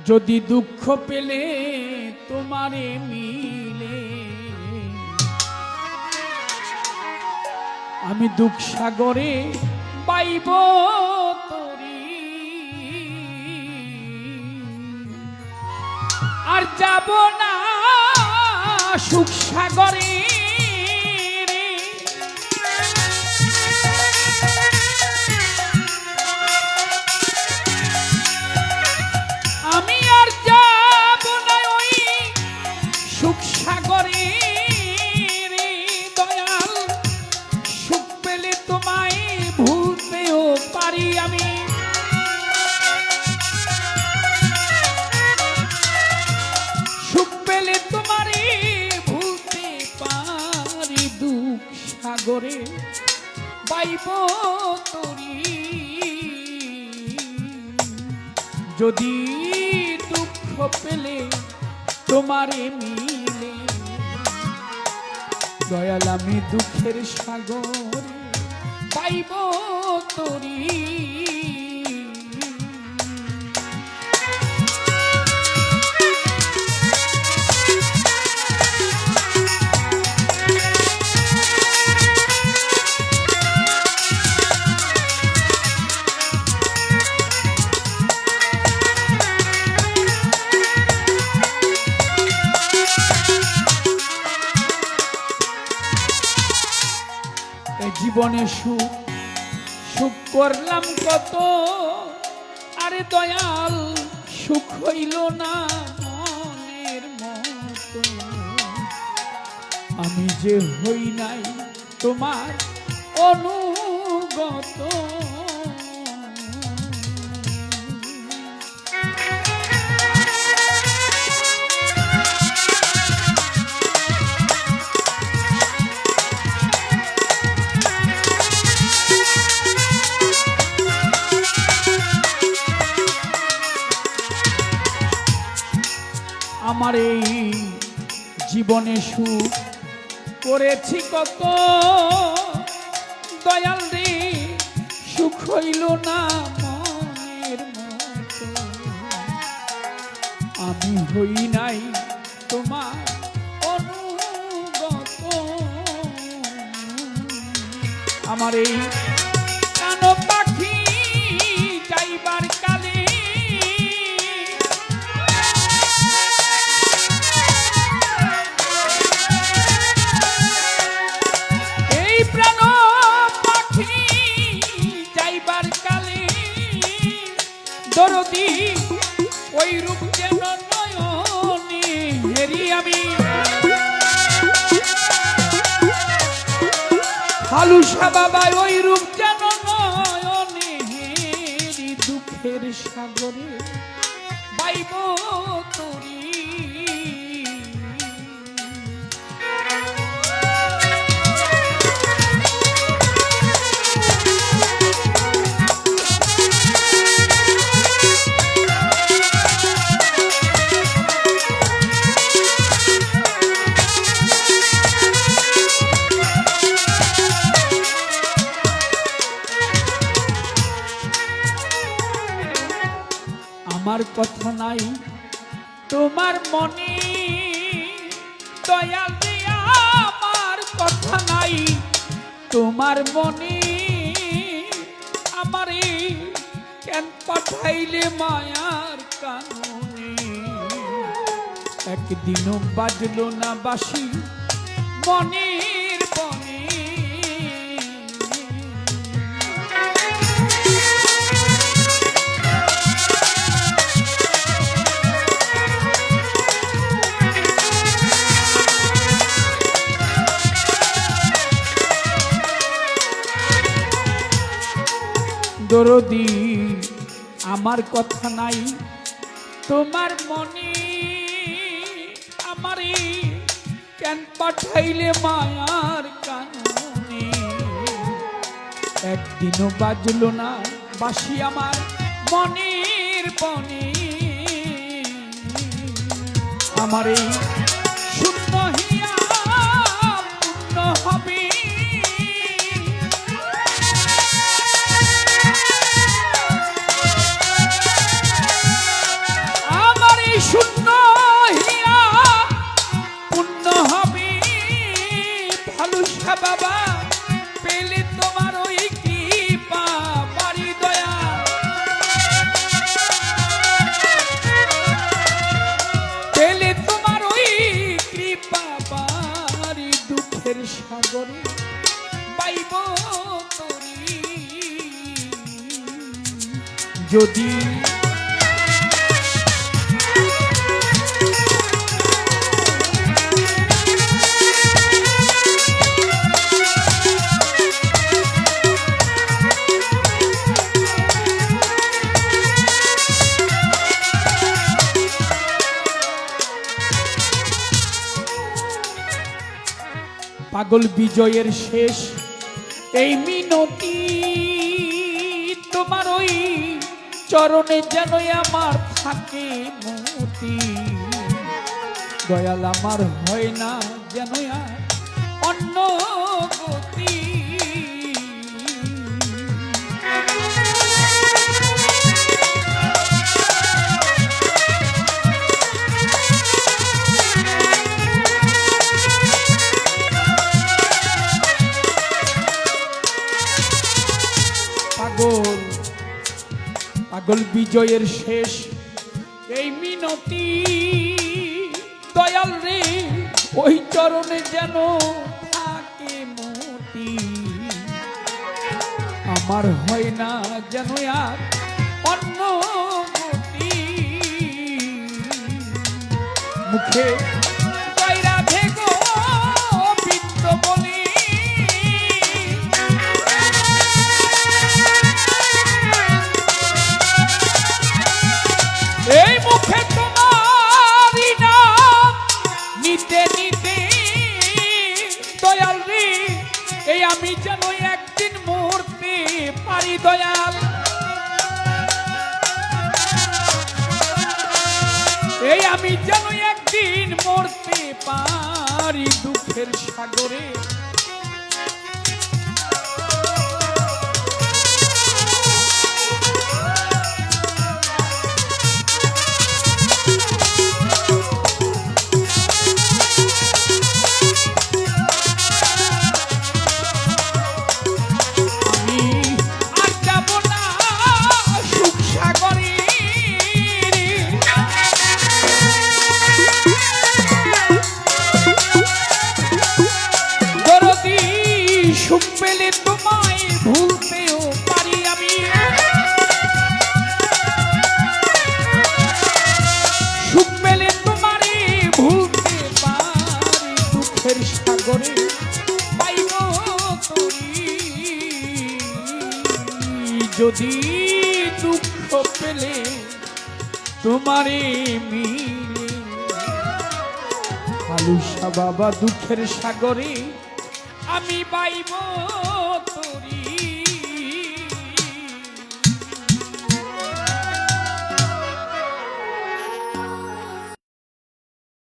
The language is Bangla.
যদি দুঃখ পেলে তোমারে মিলে, আমি দুঃখ সাগরে পাইব তরি, আর যাব না সুখ সাগরে। আমি আর যাব না ওই সুখ সাগরে দয়াল, সুখ পেলে তোমায় ভুলতেও পারি আমি। সুখ পেলে তোমারে ভুলতে পারি, দুঃখ সাগরে পাইব তরি। যদি দুঃখ পেলে তোমারে মিলে, দয়াল আমি দুঃখের সাগরে পাইব তরি। জীবনে সুখ সুখ করলাম কত, আরে দয়াল সুখ হইল না মনের মতো। আমি যে হই নাই তোমার অনুগত, আমার এই জীবনে সুখ করেছি কত, দয়াল রে সুখ হইল না মনের মতো। আমি হই নাই তোমার অনুগত, আমার এই কান পাখি যাইবার কালে দরদি ওই রূপ যেন নয়নে হেরি আমি। হালুসা বাবা ওই রূপ যেন নয়নে হেরি, দুঃখের সাগরে পাইব তরি। আমার কথা নাই তোমার মনে, দয়াল রে আমার কথা নাই তোমার মনে। আমারে কেন পাঠাইলে মায়ার কাননে, একদিনও বাজলো না বাঁশি মনের বনে। দরদি আমার কথা নাই তোমার মনে, আমারে কেন পাঠাইলে মায়ার কাননে, একদিনও বাজলো না বাঁশি আমার মনের বনে। আমার এই শূন্য হিয়া পূর্ণ হবে, যদি পাগল বিজয়ের শেষ এই মিনতি তোমার ওই চরণে যেন আমার থাকে মতি দয়াল আমার হয় না যেন আর অন্য গতি পাগল বিজয়ের শেষ এই মিনতি দয়াল রে ওই চরণে যেন থাকে মতি আমার হয় না যেন আর অন্য গতি মুখে কইরা ভেগো বিত্ত বলি এই মুখে তোমারি নাম নিতে নিতে দয়াল রে এই আমি যেন একদিন মরতে পারি দয়াল এই আমি যেন একদিন মরতে পারি দুঃখের সাগরে সুখ পেলে তোমায় ভুলতেও পারি আমি সুখ পেলে তোমারে ভুলতে পারি দুঃখের সাগরে পাইব তরি যদি দুঃখ পেলে তোমারে মিলে আলুসা বাবা দুঃখের সাগরে আমি পাইব